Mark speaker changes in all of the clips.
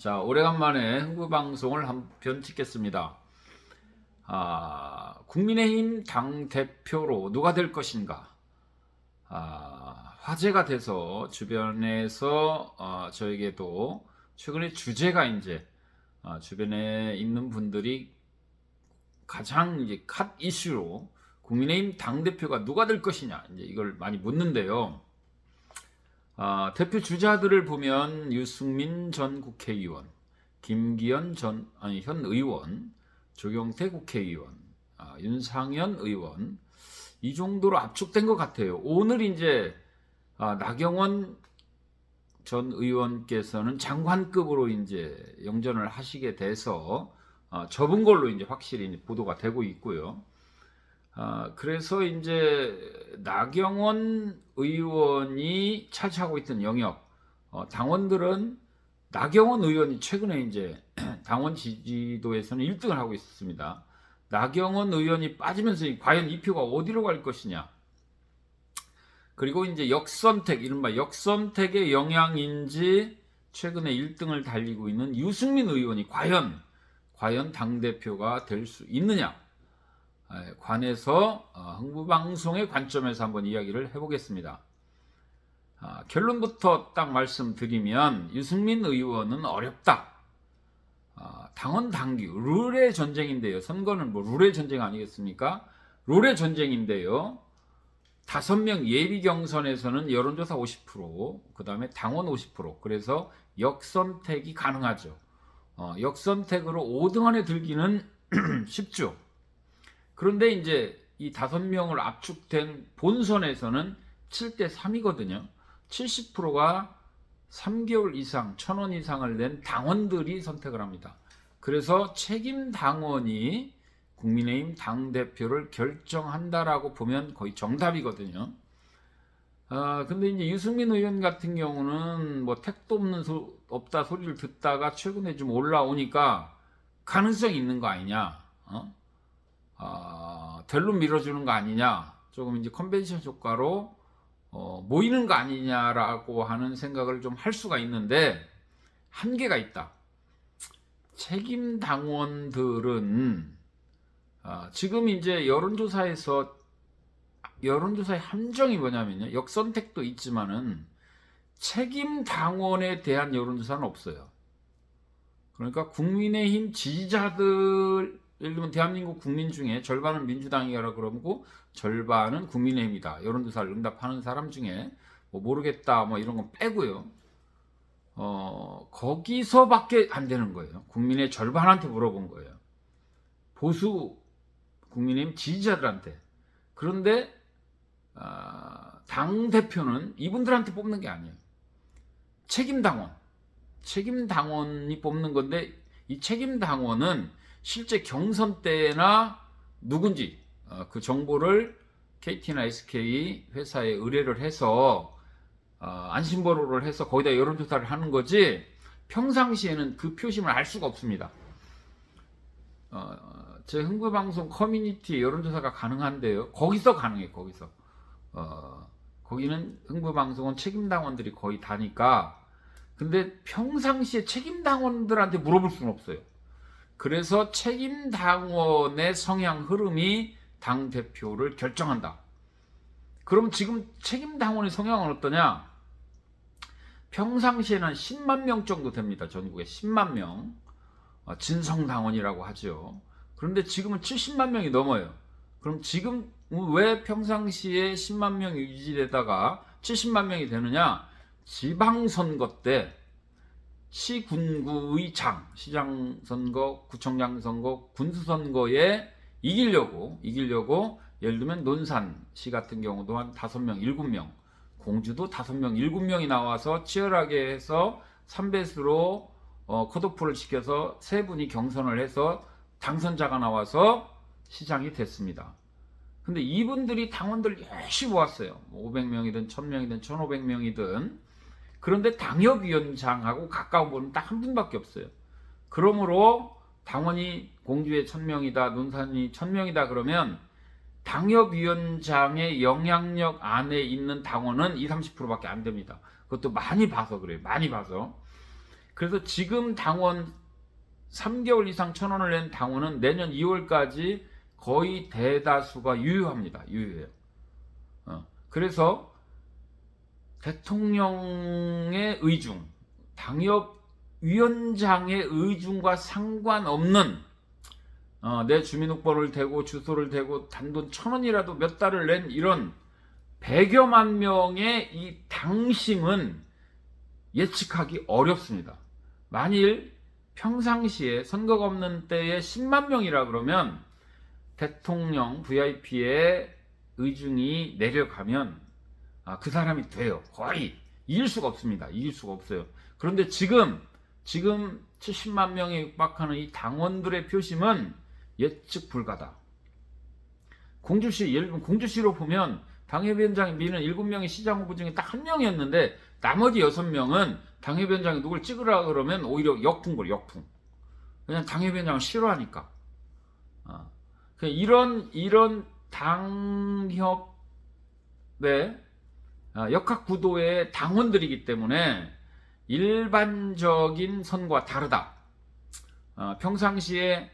Speaker 1: 자, 오래간만에 흥부방송을 한 편 찍겠습니다. 국민의힘 당대표로 누가 될 것인가? 화제가 돼서 주변에서 저에게도 최근에 주제가 이제 주변에 있는 분들이 가장 이제 핫 이슈로 국민의힘 당대표가 누가 될 것이냐 이제 이걸 많이 묻는데요. 대표 주자들을 보면 유승민 전 국회의원, 김기현 현 의원, 조경태 국회의원, 윤상현 의원 이 정도로 압축된 것 같아요. 오늘 이제 나경원 전 의원께서는 장관급으로 이제 영전을 하시게 돼서 접은 걸로 이제 확실히 보도가 되고 있고요. 그래서 이제 나경원 의원이 차지하고 있던 영역, 당원들은 나경원 의원이 최근에 이제 당원 지지도에서는 1등을 하고 있었습니다. 나경원 의원이 빠지면서 과연 이 표가 어디로 갈 것이냐. 그리고 이제 역선택, 이른바 역선택의 영향인지 최근에 1등을 달리고 있는 유승민 의원이 과연 당대표가 될 수 있느냐. 관해서 흥부방송의 관점에서 한번 이야기를 해보겠습니다. 결론부터 딱 말씀드리면 유승민 의원은 어렵다. 당원 당규 룰의 전쟁인데요. 선거는 뭐 룰의 전쟁 아니겠습니까? 룰의 전쟁인데요. 5명 예비 경선에서는 여론조사 50%, 그 다음에 당원 50%. 그래서 역선택이 가능하죠. 역선택으로 5등 안에 들기는 쉽죠. 그런데 이제 이 5명을 압축된 본선에서는 7대 3이거든요. 70%가 3개월 이상, 1,000원 이상을 낸 당원들이 선택을 합니다. 그래서 책임 당원이 국민의힘 당대표를 결정한다라고 보면 거의 정답이거든요. 근데 이제 유승민 의원 같은 경우는 뭐 택도 없다 소리를 듣다가 최근에 좀 올라오니까 가능성이 있는 거 아니냐. 델로 밀어주는 거 아니냐, 조금 이제 컨벤션 효과로 모이는 거 아니냐라고 하는 생각을 좀 할 수가 있는데 한계가 있다. 책임 당원들은 지금 이제 여론조사의 함정이 뭐냐면요, 역선택도 있지만은 책임 당원에 대한 여론조사는 없어요. 그러니까 국민의힘 지지자들, 예를 들면 대한민국 국민 중에 절반은 민주당이라 그러고 절반은 국민의힘이다. 여론조사를 응답하는 사람 중에 뭐 모르겠다 뭐 이런 건 빼고요. 거기서밖에 안 되는 거예요. 국민의 절반한테 물어본 거예요. 보수 국민의힘 지지자들한테. 그런데 당 대표는 이분들한테 뽑는 게 아니에요. 책임 당원이 뽑는 건데, 이 책임 당원은 실제 경선 때나 누군지 그 정보를 KT나 SK 회사에 의뢰를 해서 안심번호를 해서 거기다 여론조사를 하는 거지, 평상시에는 그 표심을 알 수가 없습니다. 제 흥부방송 커뮤니티 여론조사가 가능한데요. 거기서 가능해. 거기는 흥부방송은 책임당원들이 거의 다니까. 근데 평상시에 책임당원들한테 물어볼 수는 없어요. 그래서 책임당원의 성향 흐름이 당대표를 결정한다. 그럼 지금 책임당원의 성향은 어떠냐? 평상시에는 10만 명 정도 됩니다. 전국에 10만 명. 진성당원이라고 하죠. 그런데 지금은 70만 명이 넘어요. 그럼 지금 왜 평상시에 10만 명이 유지되다가 70만 명이 되느냐? 지방선거 때 시군구의 시장 선거, 구청장 선거, 군수 선거에 이기려고 예를 들면 논산시 같은 경우도 한 5명, 7명, 공주도 5명, 7명이 나와서 치열하게 해서 3배수로 컷오프를 시켜서 3분이 경선을 해서 당선자가 나와서 시장이 됐습니다. 근데 이분들이 당원들 열심히 모았어요. 500명이든 1000명이든 1500명이든. 그런데 당협위원장하고 가까운 분은 딱 한 분밖에 없어요. 그러므로 당원이 공주에 1000명이다, 논산이 1000명이다 그러면 당협위원장의 영향력 안에 있는 당원은 20-30%밖에 안 됩니다. 그것도 많이 봐서 그래요. 많이 봐서. 그래서 지금 당원 3개월 이상 천원을 낸 당원은 내년 2월까지 거의 대다수가 유효합니다. 유효해요. 그래서 대통령의 의중, 당협위원장의 의중과 상관없는 내 주민등록번호를 대고 주소를 대고 단돈 1,000원이라도 몇 달을 낸 이런 100여만 명의 이 당심은 예측하기 어렵습니다. 만일 평상시에 선거가 없는 때에 10만 명이라 그러면 대통령 VIP의 의중이 내려가면 그 사람이 돼요. 거의 이길 수가 없습니다. 이길 수가 없어요. 그런데 지금 70만 명에 육박하는 이 당원들의 표심은 예측 불가다. 공주시, 예를 들면 공주시로 보면 당협위원장이 미는 7명의 시장 후보 중에 딱 한 명이었는데 나머지 6명은 당협위원장이 누굴 찍으라 그러면 오히려 역풍. 그냥 당협위원장을 싫어하니까. 이런 당협의 역학구도의 당원들이기 때문에 일반적인 선거와 다르다. 평상시에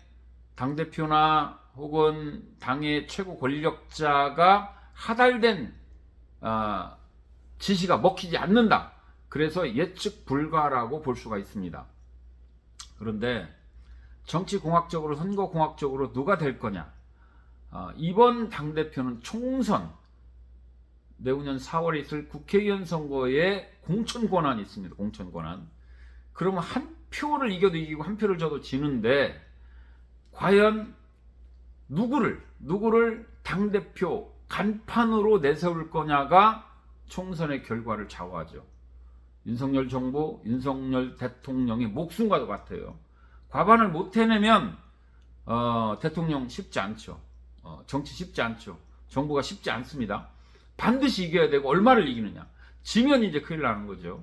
Speaker 1: 당대표나 혹은 당의 최고 권력자가 하달된 지시가 먹히지 않는다. 그래서 예측 불가라고 볼 수가 있습니다. 그런데 정치공학적으로 선거공학적으로 누가 될 거냐. 이번 당대표는 총선 내후년 4월에 있을 국회의원 선거에 공천 권한이 있습니다. 공천 권한. 그러면 한 표를 이겨도 이기고 한 표를 져도 지는데 과연 누구를 당대표 간판으로 내세울 거냐가 총선의 결과를 좌우하죠. 윤석열 정부, 윤석열 대통령의 목숨과도 같아요. 과반을 못 해내면 대통령 쉽지 않죠. 정치 쉽지 않죠. 정부가 쉽지 않습니다. 반드시 이겨야 되고 얼마를 이기느냐. 지면 이제 큰일 나는 거죠.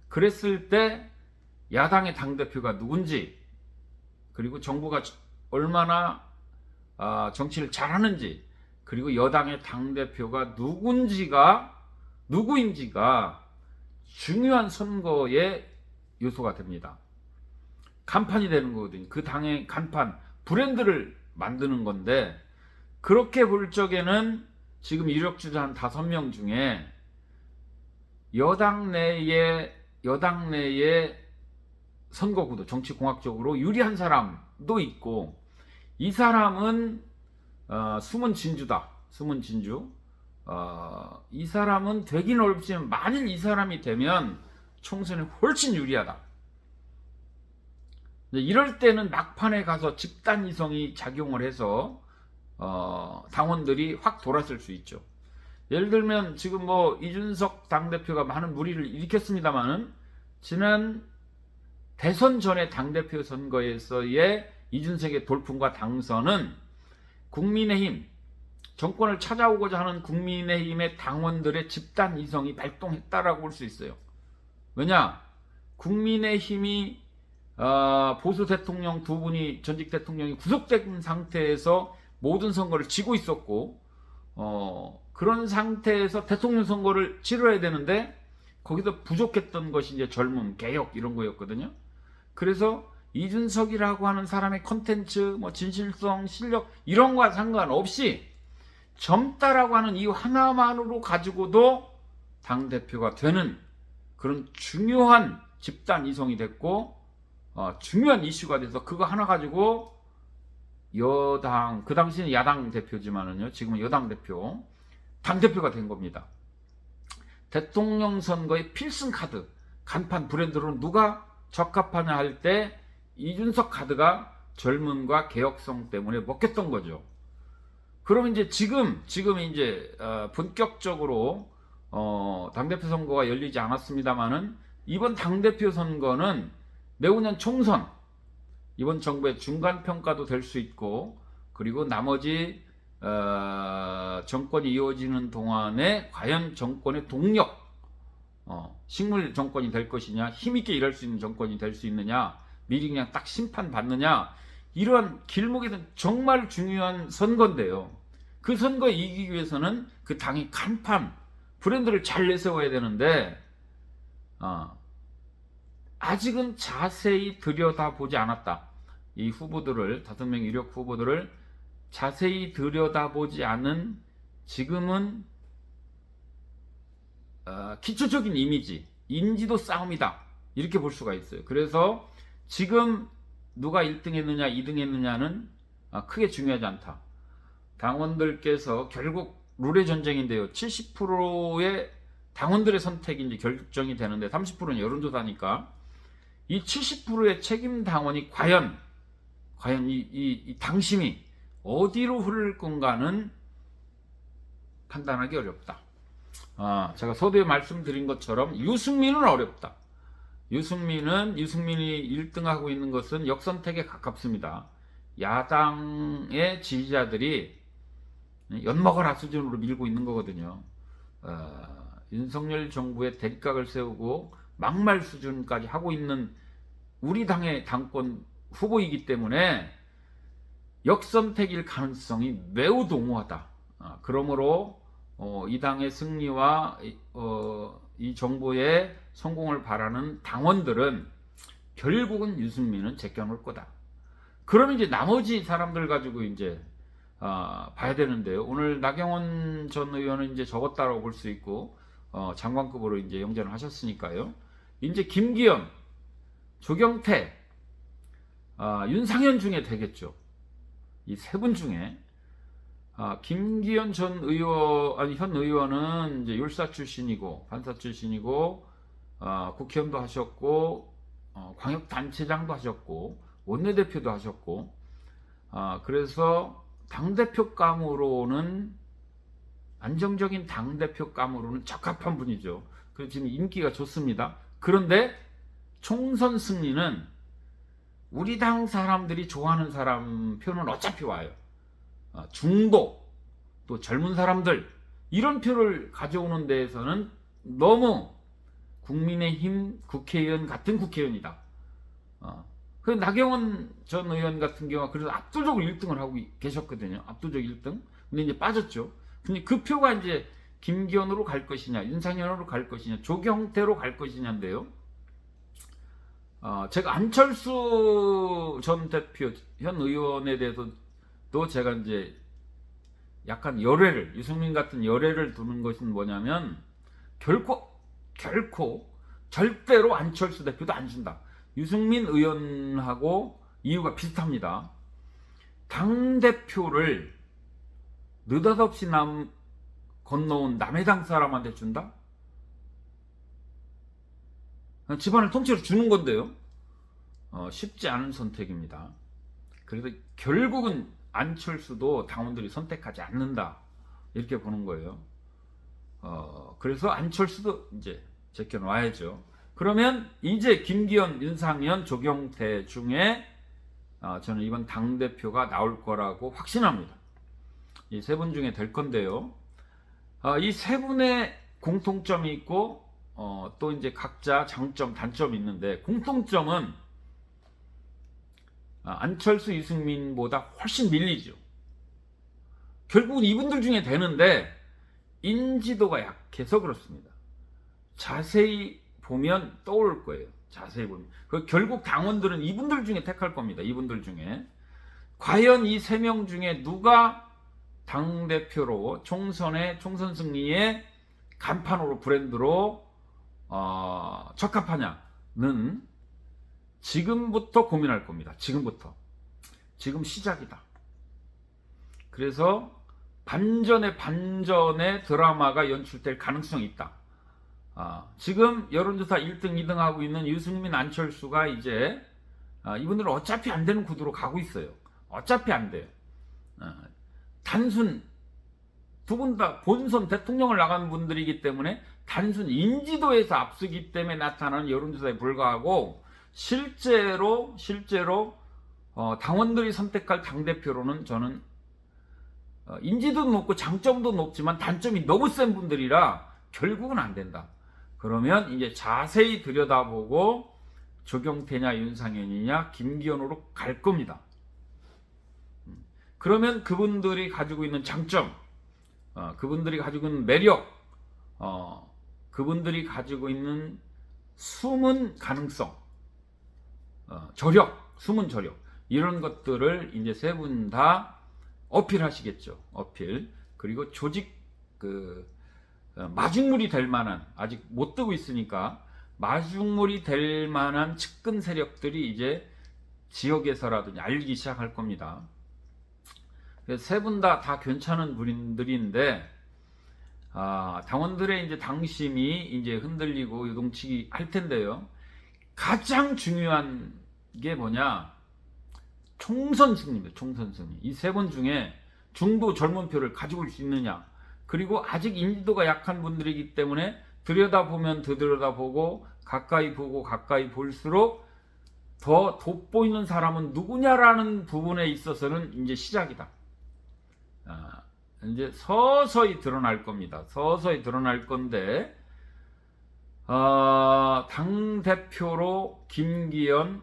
Speaker 1: 그랬을 때 야당의 당대표가 누군지, 그리고 정부가 얼마나 정치를 잘하는지, 그리고 여당의 당대표가 누구인지가 중요한 선거의 요소가 됩니다. 간판이 되는 거거든요. 그 당의 간판, 브랜드를 만드는 건데, 그렇게 볼 적에는 지금 이력주자 한 5명 중에 여당 내의 선거구도 정치공학적으로 유리한 사람도 있고, 이 사람은 숨은 진주다. 숨은 진주. 이 사람은 되긴 어렵지만 만일 이 사람이 되면 총선에 훨씬 유리하다. 이럴 때는 막판에 가서 집단 이성이 작용을 해서 당원들이 확 돌았을 수 있죠. 예를 들면 지금 이준석 당대표가 많은 물의를 일으켰습니다만은 지난 대선 전에 당대표 선거에서의 이준석의 돌풍과 당선은 국민의힘, 정권을 찾아오고자 하는 국민의힘의 당원들의 집단 이성이 발동했다라고 볼 수 있어요. 왜냐? 국민의힘이 보수 대통령 두 분이, 전직 대통령이 구속된 상태에서 모든 선거를 지고 있었고, 그런 상태에서 대통령 선거를 치러야 되는데 거기서 부족했던 것이 이제 젊음, 개혁 이런 거였거든요. 그래서 이준석이라고 하는 사람의 컨텐츠, 진실성, 실력 이런 거와 상관없이 젊다라고 하는 이유 하나만으로 가지고도 당대표가 되는 그런 중요한 집단 이성이 됐고, 중요한 이슈가 돼서 그거 하나 가지고 여당, 그 당시는 야당 대표지만은요, 지금은 여당 대표, 당대표가 된 겁니다. 대통령 선거의 필승 카드, 간판 브랜드로 누가 적합하냐 할 때 이준석 카드가 젊음과 개혁성 때문에 먹혔던 거죠. 그럼 이제 지금 이제 본격적으로 당대표 선거가 열리지 않았습니다만은 이번 당대표 선거는 내후년 총선, 이번 정부의 중간 평가도 될 수 있고, 그리고 나머지 정권이 이어지는 동안에 과연 정권의 동력, 식물 정권이 될 것이냐, 힘있게 일할 수 있는 정권이 될 수 있느냐, 미리 그냥 딱 심판받느냐, 이러한 길목에는 정말 중요한 선거인데요. 그 선거에 이기기 위해서는 그 당의 간판, 브랜드를 잘 내세워야 되는데 아직은 자세히 들여다보지 않았다. 이 후보들을 5명 유력 후보들을 자세히 들여다보지 않은 지금은 기초적인 이미지, 인지도 싸움이다. 이렇게 볼 수가 있어요. 그래서 지금 누가 1등 했느냐 2등 했느냐는 크게 중요하지 않다. 당원들께서 결국 룰의 전쟁인데요. 70%의 당원들의 선택이 이제 결정이 되는데 30%는 여론조사니까 이 70%의 책임 당원이 과연 이 당심이 어디로 흐를 건가는 판단하기 어렵다. 제가 서두에 말씀드린 것처럼 유승민은 어렵다. 유승민이 1등하고 있는 것은 역선택에 가깝습니다. 야당의 지지자들이 엿먹어라 수준으로 밀고 있는 거거든요. 윤석열 정부의 대립각을 세우고 막말 수준까지 하고 있는 우리 당의 당권 후보이기 때문에 역선택일 가능성이 매우 농후하다. 그러므로 이 당의 승리와 이 정부의 성공을 바라는 당원들은 결국은 유승민은 제껴놓을 거다. 그러면 이제 나머지 사람들 가지고 이제 봐야 되는데요. 오늘 나경원 전 의원은 이제 적었다라고 볼 수 있고 장관급으로 이제 영전을 하셨으니까요. 이제 김기현, 조경태, 윤상현 중에 되겠죠. 이 세 분 중에 김기현 현 의원은 이제 율사 출신이고 판사 출신이고 국회의원도 하셨고 광역단체장도 하셨고 원내대표도 하셨고 그래서 당대표감으로는 안정적인 당대표감으로는 적합한 분이죠. 그래서 지금 인기가 좋습니다. 그런데 총선 승리는 우리 당 사람들이 좋아하는 사람 표는 어차피 와요. 중도 또 젊은 사람들 이런 표를 가져오는 데에서는 너무 국민의힘 국회의원 같은 국회의원이다. 그 나경원 전 의원 같은 경우가 그래서 압도적으로 1등을 하고 계셨거든요. 압도적 1등. 근데 이제 빠졌죠. 근데 그 표가 이제 김기현으로 갈 것이냐, 윤상현으로 갈 것이냐, 조경태로 갈 것이냐인데요. 제가 안철수 전 대표 현 의원에 대해서도 제가 이제 약간 유승민 같은 열애를 두는 것은 뭐냐면 결코 절대로 안철수 대표도 안 준다. 유승민 의원하고 이유가 비슷합니다. 당대표를 느닷없이 건너온 남의 당 사람한테 준다? 집안을 통째로 주는 건데요. 쉽지 않은 선택입니다. 그래서 결국은 안철수도 당원들이 선택하지 않는다. 이렇게 보는 거예요. 그래서 안철수도 이제 제껴놔야죠. 그러면 이제 김기현, 윤상현, 조경태 중에 저는 이번 당대표가 나올 거라고 확신합니다. 이 세 분 중에 될 건데요. 이 세 분의 공통점이 있고 또 이제 각자 장점, 단점이 있는데 공통점은 안철수, 유승민보다 훨씬 밀리죠. 결국은 이분들 중에 되는데 인지도가 약해서 그렇습니다. 자세히 보면 떠오를 거예요. 자세히 보면. 결국 당원들은 이분들 중에 택할 겁니다. 이분들 중에. 과연 이 세 명 중에 누가 당대표로 총선 승리의 간판으로 브랜드로 적합하냐는 지금부터 고민할 겁니다. 지금 시작이다. 그래서 반전의 드라마가 연출될 가능성이 있다. 지금 여론조사 1등, 2등 하고 있는 유승민, 안철수가 이제 이분들은 어차피 안 되는 구도로 가고 있어요. 어차피 안 돼요. 단순 두 분 다 본선 대통령을 나간 분들이기 때문에 단순 인지도에서 앞서기 때문에 나타나는 여론조사에 불과하고 실제로 당원들이 선택할 당대표로는 저는 인지도도 높고 장점도 높지만 단점이 너무 센 분들이라 결국은 안 된다. 그러면 이제 자세히 들여다보고 조경태냐 윤상현이냐 김기현으로 갈 겁니다. 그러면 그분들이 가지고 있는 장점, 그분들이 가지고 있는 매력, 그분들이 가지고 있는 숨은 가능성, 저력, 숨은 저력 이런 것들을 이제 세 분 다 어필하시겠죠. 어필. 그리고 조직 마중물이 될 만한, 아직 못 뜨고 있으니까 마중물이 될 만한 측근 세력들이 이제 지역에서라든지 알리기 시작할 겁니다. 세 분 다 괜찮은 분들인데 당원들의 이제 당심이 이제 흔들리고 요동치기 할 텐데요. 가장 중요한 게 뭐냐? 총선 승리입니다. 총선 승리. 이 세 분 중에 중도 젊은 표를 가지고 올 수 있느냐? 그리고 아직 인지도가 약한 분들이기 때문에 들여다보면 들여다보고 가까이 보고 가까이 볼수록 더 돋보이는 사람은 누구냐라는 부분에 있어서는 이제 시작이다. 이제 서서히 드러날 겁니다. 서서히 드러날 건데 당대표로 김기현,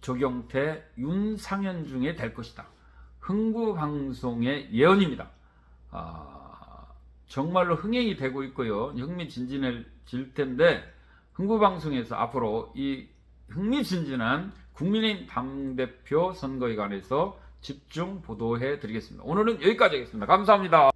Speaker 1: 조경태, 윤상현 중에 될 것이다. 흥부방송의 예언입니다. 정말로 흥행이 되고 있고요. 흥미진진해질 텐데 흥부방송에서 앞으로 이 흥미진진한 국민의힘 당대표 선거에 관해서 집중 보도해 드리겠습니다. 오늘은 여기까지 하겠습니다. 감사합니다.